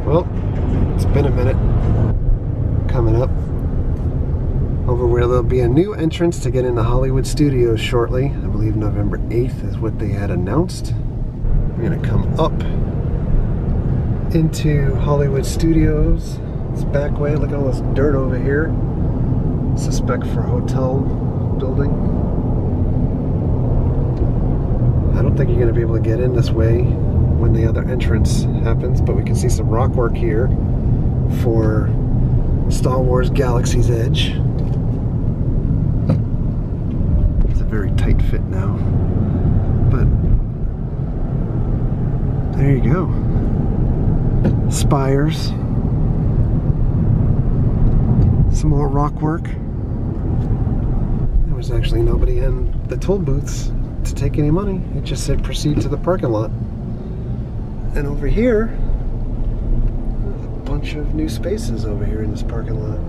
Well, it's been a minute. Coming up over where there'll be a new entrance to get into Hollywood Studios shortly. I believe November 8th is what they had announced. We're gonna come up into Hollywood Studios. This back way, look at all this dirt over here. Suspect for a hotel building. I don't think you're gonna be able to get in this way when the other entrance happens, but we can see some rock work here for Star Wars Galaxy's Edge. It's a very tight fit now, but there you go. Spires. Some more rock work. There was actually nobody in the toll booths to take any money. It just said proceed to the parking lot. And over here, a bunch of new spaces over here in this parking lot.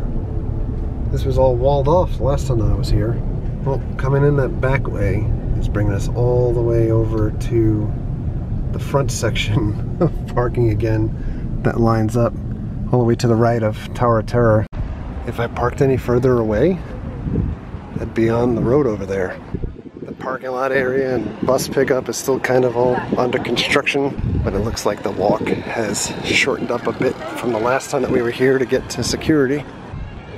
This was all walled off the last time I was here. Well, coming in that back way is bringing us all the way over to the front section of parking again that lines up all the way to the right of Tower of Terror. If I parked any further away, I'd be on the road over there. The parking lot area and bus pickup is still kind of all under construction, but it looks like the walk has shortened up a bit from the last time that we were here to get to security.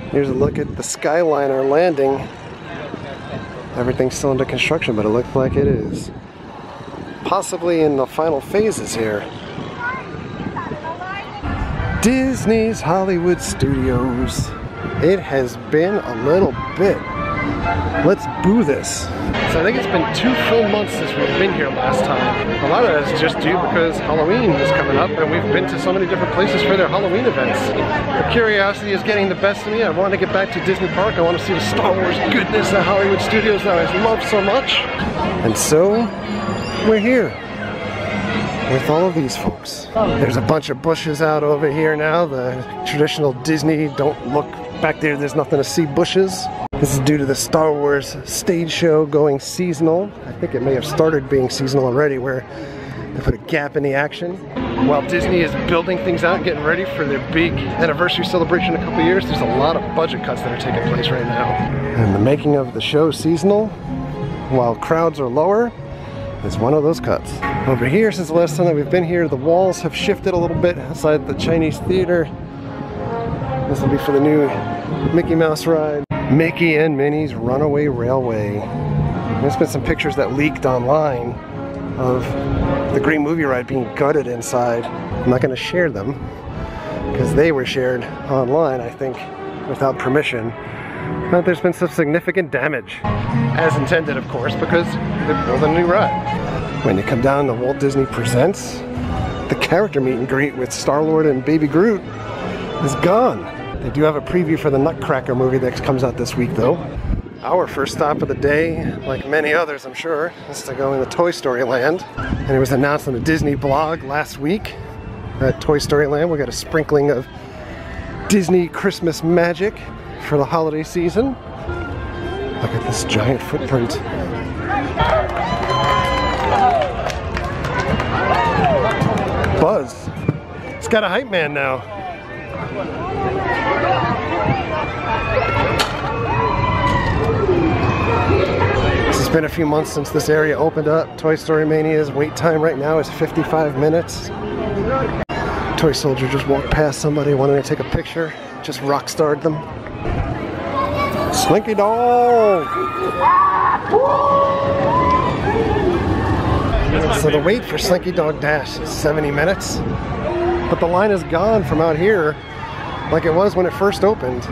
Here's a look at the Skyliner landing. Everything's still under construction, but it looks like it is possibly in the final phases here. Disney's Hollywood Studios. It has been a little bit. Let's boo this. So I think it's been 2 full months since we've been here last time. A lot of that is just due because Halloween is coming up and we've been to so many different places for their Halloween events. The curiosity is getting the best of me. I want to get back to Disney Park. I want to see the Star Wars goodness that Hollywood Studios that I love so much. And so, we're here with all of these folks. There's a bunch of bushes out over here now. The traditional Disney, don't look back there, there's nothing to see bushes. This is due to the Star Wars stage show going seasonal. I think it may have started being seasonal already, where they put a gap in the action. While Disney is building things out and getting ready for their big anniversary celebration in a couple years, there's a lot of budget cuts that are taking place right now. And the making of the show seasonal, while crowds are lower, is one of those cuts. Over here, since the last time that we've been here, the walls have shifted a little bit outside the Chinese theater. This will be for the new Mickey Mouse ride. Mickey and Minnie's Runaway Railway. There's been some pictures that leaked online of the Green Movie Ride being gutted inside. I'm not going to share them because they were shared online, I think, without permission. But there's been some significant damage. As intended, of course, because they're building a new ride. When you come down to Walt Disney Presents, the character meet and greet with Star-Lord and Baby Groot is gone. They do have a preview for the Nutcracker movie that comes out this week, though. Our first stop of the day, like many others I'm sure, is to go into Toy Story Land. And it was announced on the Disney blog last week at Toy Story Land we got a sprinkling of Disney Christmas magic for the holiday season. Look at this giant footprint. Buzz. It's got a hype man now. It's been a few months since this area opened up. Toy Story Mania's wait time right now is 55 minutes. Toy Soldier just walked past somebody wanting to take a picture. Just rock starred them. Slinky Dog! So the wait for Slinky Dog Dash is 70 minutes. But the line is gone from out here like it was when it first opened.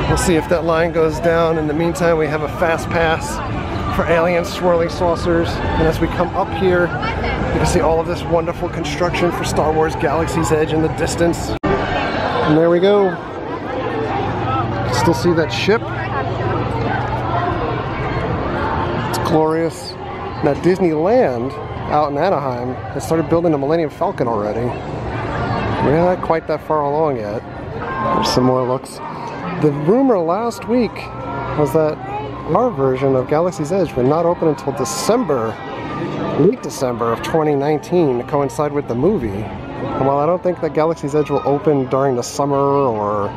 We'll see if that line goes down. In the meantime, we have a fast pass for alien swirling saucers. And as we come up here, you can see all of this wonderful construction for Star Wars Galaxy's Edge in the distance. And there we go. You can still see that ship. It's glorious. Now Disneyland out in Anaheim has started building the Millennium Falcon already. We're not quite that far along yet. There's some more looks. The rumor last week was that our version of Galaxy's Edge would not open until December, late December of 2019, to coincide with the movie. And while I don't think that Galaxy's Edge will open during the summer or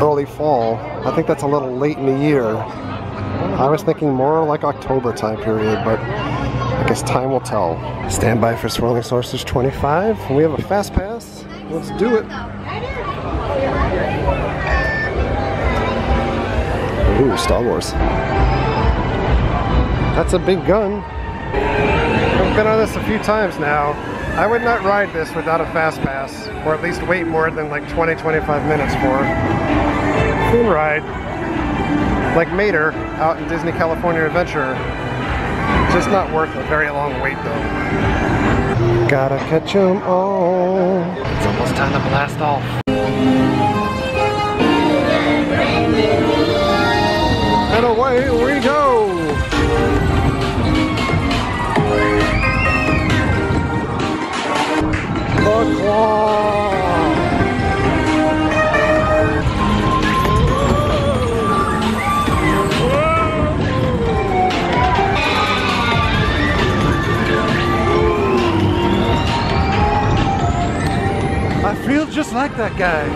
early fall, I think that's a little late in the year. I was thinking more like October time period, but I guess time will tell. Stand by for Swirling Saucers 25. And we have a fast pass. Let's do it. Ooh, Star Wars. That's a big gun. I've been on this a few times now. I would not ride this without a fast pass, or at least wait more than like 20-25 minutes for it. Cool ride. Like Mater out in Disney California Adventure. Just not worth a very long wait though. Gotta catch 'em all. It's almost time to blast off. And away we go! The claw! I feel just like that guy.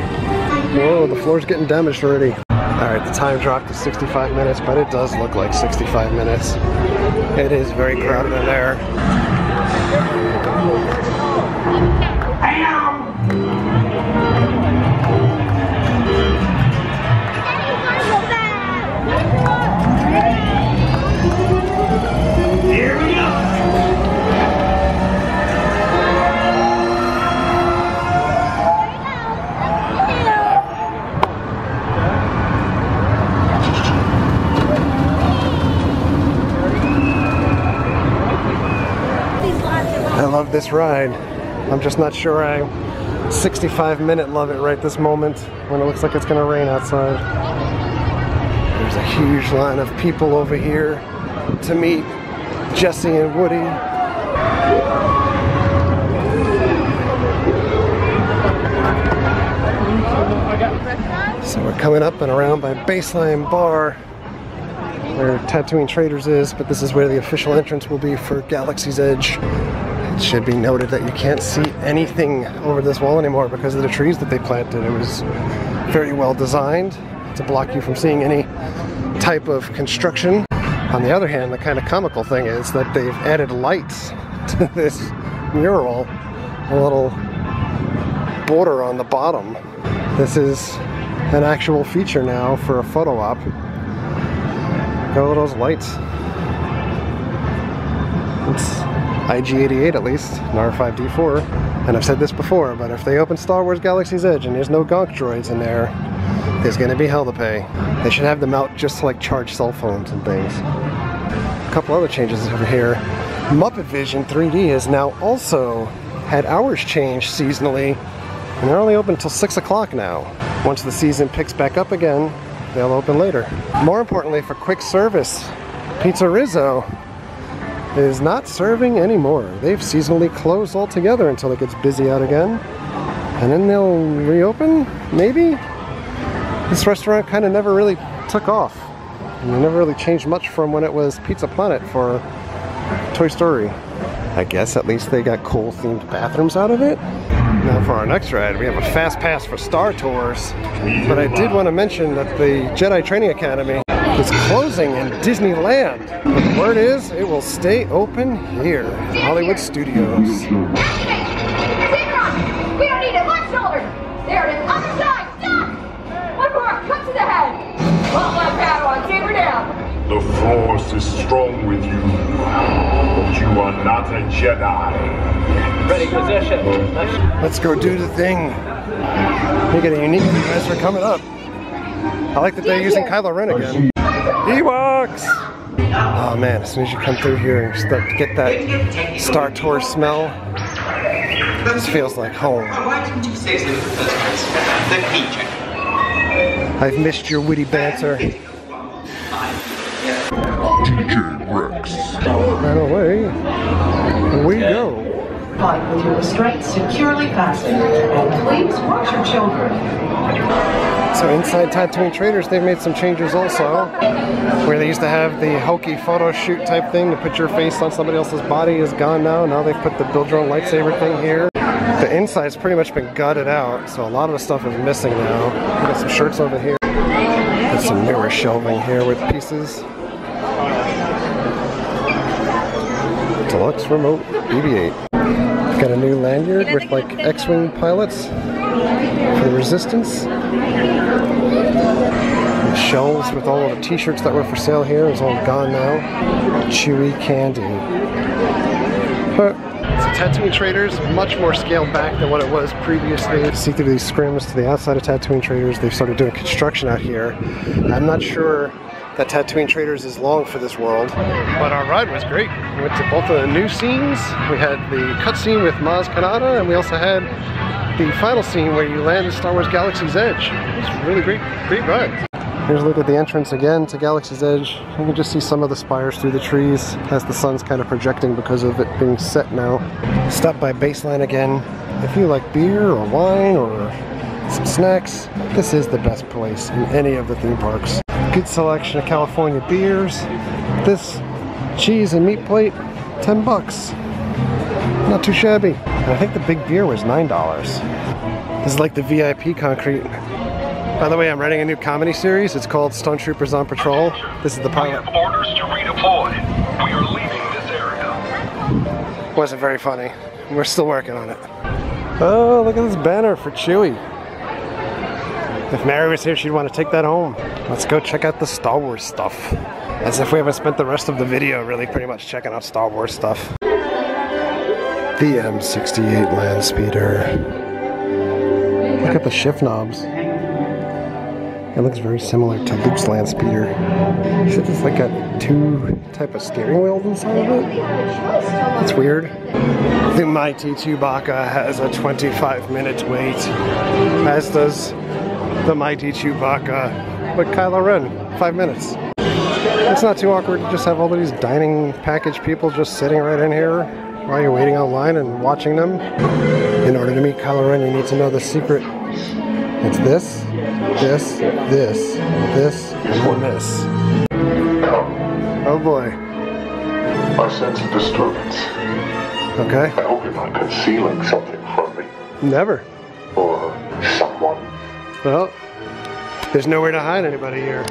Whoa, the floor's getting damaged already. Alright, the time dropped to 65 minutes, but it does look like 65 minutes. It is very crowded in there. Here we go! I love this ride. I'm just not sure I 65-minute love it right this moment when it looks like it's gonna rain outside. There's a huge line of people over here to meet Jesse and Woody. So we're coming up and around by Baseline Bar, where Tatooine Traders is, but this is where the official entrance will be for Galaxy's Edge. It should be noted that you can't see anything over this wall anymore because of the trees that they planted. It was very well designed to block you from seeing any type of construction. On the other hand, the kind of comical thing is that they've added lights to this mural, a little border on the bottom. This is an actual feature now for a photo op. Got all those lights. It's IG-88 at least, an R5D4. And I've said this before, but if they open Star Wars Galaxy's Edge and there's no gonk droids in there, there's gonna be hell to pay. They should have them out just to like charge cell phones and things. A couple other changes over here. Muppet Vision 3D has now also had hours changed seasonally, and they're only open until 6 o'clock now. Once the season picks back up again, they'll open later. More importantly, for quick service, Pizza Rizzo is not serving anymore. They've seasonally closed altogether until it gets busy out again. And then they'll reopen, maybe? This restaurant kind of never really took off. And it never really changed much from when it was Pizza Planet for Toy Story. I guess at least they got cool themed bathrooms out of it. Now for our next ride, we have a fast pass for Star Tours. But I did want to mention that the Jedi Training Academy is closing in Disneyland. But the word is, it will stay open here, Hollywood Studios. We don't need it. Left shoulder. There it is. Other side. Stop. One more. Cut to the head. Well, like that one. Taper down. The Force is strong with you, but you are not a Jedi. Ready position. Let's go do the thing. We get a unique as for coming up. I like that they're using Kylo Ren again. Ewoks! Oh man, as soon as you come through here and start to get that Star Tours smell, this feels like home. Why didn't you say so in the first place? The feature. I've missed your witty banter. DJ Rex. And away we go. Flight with your restraints securely fastened. And please watch your children. So inside Tatooine Traders, they've made some changes also. Where they used to have the hokey photo shoot type thing to put your face on somebody else's body is gone now. Now they've put the build your own lightsaber thing here. The inside's pretty much been gutted out, so a lot of the stuff is missing now. We got some shirts over here. Got some newer shelving here with pieces. Deluxe remote BB-8. Got a new lanyard with like X-Wing pilots for the Resistance. The shelves with all of the t-shirts that were for sale here is all gone now. Chewy candy. So Tatooine Traders, much more scaled back than what it was previously. See through these scrims to the outside of Tatooine Traders. They've started doing construction out here. I'm not sure that Tatooine Traders is long for this world, but our ride was great. We went to both of the new scenes. We had the cutscene with Maz Kanata, and we also had the final scene where you land in Star Wars Galaxy's Edge. It was a really great ride. Here's a look at the entrance again to Galaxy's Edge. You can just see some of the spires through the trees as the sun's kind of projecting because of it being set now. Stop by Baseline again. If you like beer or wine or some snacks, this is the best place in any of the theme parks. Good selection of California beers. This cheese and meat plate, 10 bucks. Not too shabby. And I think the big beer was $9. This is like the VIP concrete. By the way, I'm writing a new comedy series. It's called Stone Troopers on Patrol. This is the pilot. We have orders to redeploy. We are leaving this area. Wasn't very funny. We're still working on it. Oh, look at this banner for Chewie. If Mary was here, she'd want to take that home. Let's go check out the Star Wars stuff. As if we haven't spent the rest of the video really pretty much checking out Star Wars stuff. The M68 land speeder. Look at the shift knobs. It looks very similar to Luke's land speeder. Except it's like got two type of steering wheels inside of it. That's weird. The Mighty Chewbacca has a 25-minute wait, as does the Mighty Chewbacca with Kylo Ren, 5 minutes. It's not too awkward to just have all of these dining package people just sitting right in here while you're waiting online and watching them. In order to meet Kylo Ren, you need to know the secret. It's this, this, this, this, and this. Oh boy. I sense a disturbance. Okay. I hope you're not concealing something from me. Never. Or someone. Well, there's nowhere to hide anybody here,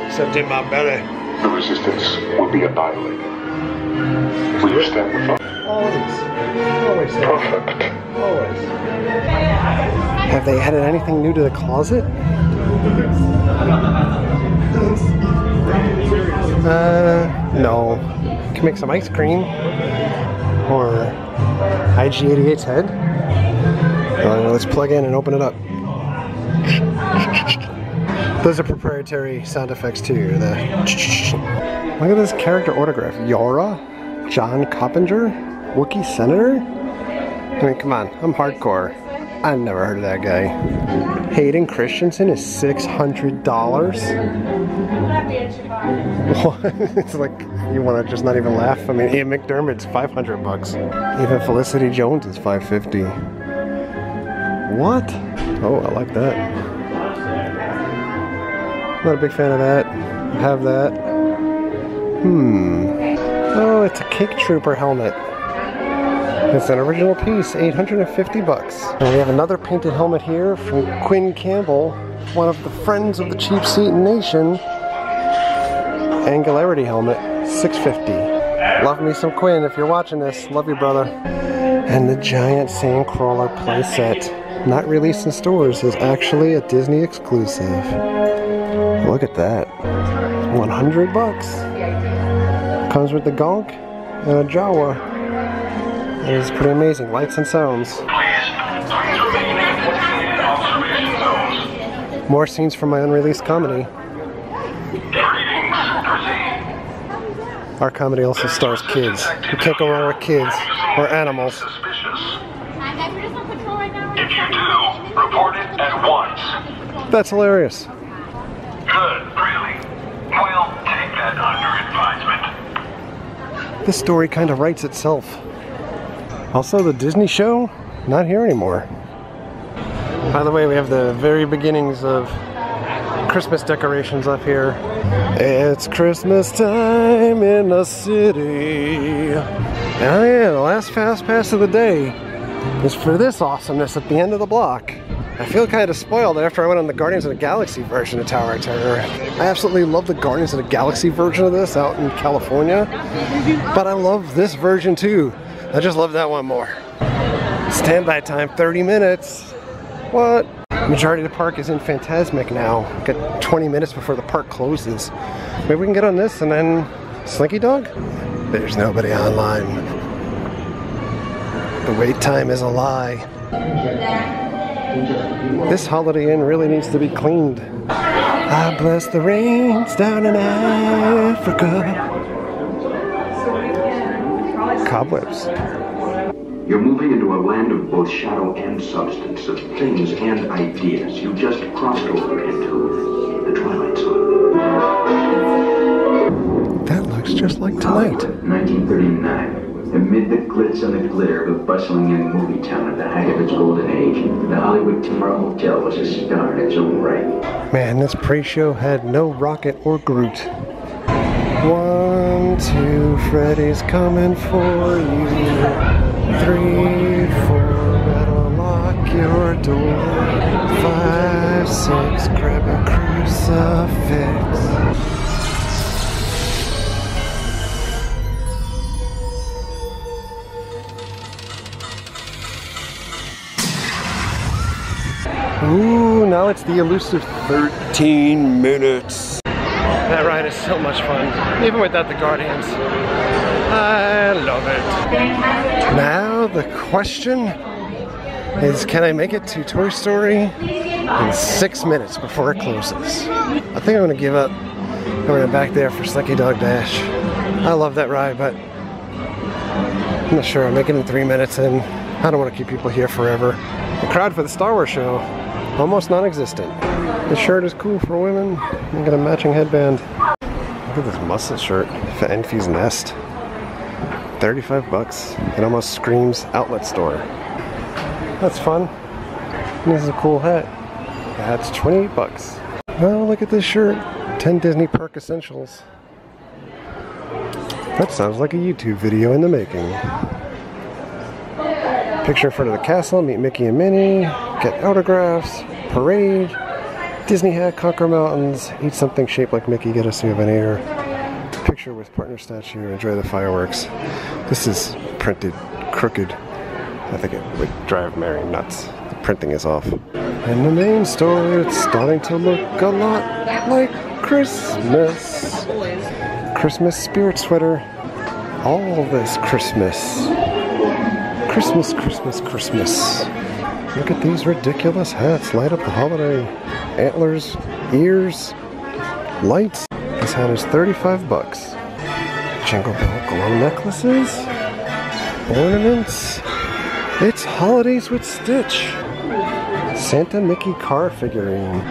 except in my belly. The resistance will be annihilated. Will you stand with us? Always. Always. Perfect. Always. Have they added anything new to the closet? No. Can make some ice cream. Or IG-88's head. Let's plug in and open it up. Those are proprietary sound effects too. Look at this character autograph. Yora? John Coppinger? Wookiee Senator? I mean, come on, I'm hardcore. I've never heard of that guy. Hayden Christensen is $600? What? It's like, you want to just not even laugh? I mean, Ian McDermott's $500. Even Felicity Jones is $550. What? Oh, I like that. Not a big fan of that. Have that. Oh, it's a Cake Trooper helmet. It's an original piece, $850. And we have another painted helmet here from Quinn Campbell, one of the friends of the Cheap Seat Nation. Angularity helmet, $650. Love me some Quinn if you're watching this. Love you, brother. And the giant Sandcrawler playset, not released in stores, is actually a Disney exclusive. Look at that. $100. Comes with the Gonk and a Jawa. It is pretty amazing. Lights and sounds. More scenes from my unreleased comedy. Our comedy also stars kids. You can't go wrong with kids or animals. If you do, report it at once. That's hilarious. Good, really. We'll take that under advisement. This story kind of writes itself. Also, the Disney show, not here anymore. By the way, we have the very beginnings of Christmas decorations up here. It's Christmas time in the city. Oh yeah, the last fast pass of the day. is for this awesomeness at the end of the block. I feel kind of spoiled after I went on the Guardians of the Galaxy version of Tower of Terror. I absolutely love the Guardians of the Galaxy version of this out in California, but I love this version too. I just love that one more. Standby time, 30 minutes. What? Majority of the park is in Phantasmic now. Got 20 minutes before the park closes. Maybe we can get on this and then Slinky Dog? There's nobody online. The wait time is a lie. This Holiday Inn really needs to be cleaned. I bless the rains down in Africa. Cobwebs. You're moving into a land of both shadow and substance, of things and ideas. You just crossed over into the Twilight Zone. That looks just like tonight. 1939. Amid the glitz and the glitter of a bustling young movie town at the height of its golden age, the Hollywood Timber Hotel was a star in its own right. Man, this pre-show had no Rocket or Groot. 1, 2, Freddy's coming for you. 3, 4, better lock your door. 5, 6, grab a crucifix. Ooh, now it's the elusive 13 minutes. That ride is so much fun, even without the Guardians. I love it. Now the question is, can I make it to Toy Story in 6 minutes before it closes? I think I'm gonna give up going back there for Slinky Dog Dash. I love that ride, but I'm not sure. I'm making it in 3 minutes and I don't want to keep people here forever. The crowd for the Star Wars show, almost non-existent. This shirt is cool for women. I got a matching headband. Look at this muscle shirt for Enfy's Nest. 35 bucks. It almost screams outlet store. That's fun. And this is a cool hat. That's 28 bucks. Oh, look at this shirt. 10 Disney Park Essentials. That sounds like a YouTube video in the making. Picture in front of the castle, meet Mickey and Minnie, get autographs, parade, Disney hat, conquer mountains, eat something shaped like Mickey, get a souvenir, picture with partner statue, enjoy the fireworks. This is printed crooked. I think it would drive Mary nuts. The printing is off. In the main store, it's starting to look a lot like Christmas. Christmas spirit sweater. All this Christmas. Christmas, Christmas, Christmas. Look at these ridiculous hats. Light up the holiday. Antlers, ears, lights. This hat is 35 bucks. Jingle Bell glow necklaces. Ornaments. It's holidays with Stitch. Santa Mickey car figurine.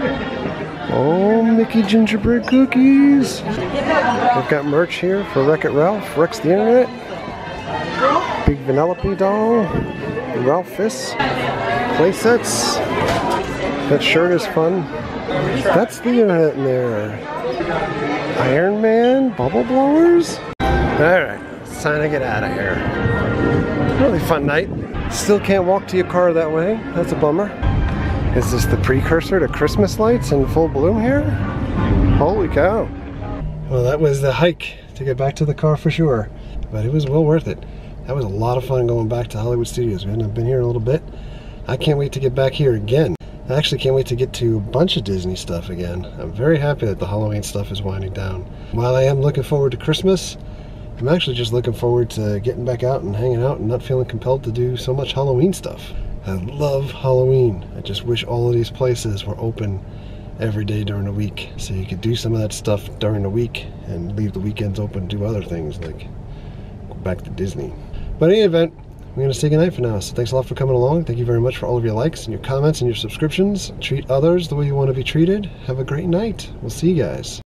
Oh, Mickey gingerbread cookies. We've got merch here for Wreck-It Ralph, Rex the Internet. Big Vanellope doll, Ralph Fiss, play sets. That shirt is fun. That's the Internet in there. Iron Man, bubble blowers. Alright, it's time to get out of here. Really fun night. Still can't walk to your car that way. That's a bummer. Is this the precursor to Christmas lights in full bloom here? Holy cow. Well, that was the hike to get back to the car for sure. But it was well worth it. That was a lot of fun going back to Hollywood Studios, man. I've been here a little bit. I can't wait to get back here again. I actually can't wait to get to a bunch of Disney stuff again. I'm very happy that the Halloween stuff is winding down. While I am looking forward to Christmas, I'm actually just looking forward to getting back out and hanging out and not feeling compelled to do so much Halloween stuff. I love Halloween. I just wish all of these places were open every day during the week so you could do some of that stuff during the week and leave the weekends open to do other things like go back to Disney. But in any event, we're going to say goodnight for now. So thanks a lot for coming along. Thank you very much for all of your likes and your comments and your subscriptions. Treat others the way you want to be treated. Have a great night. We'll see you guys.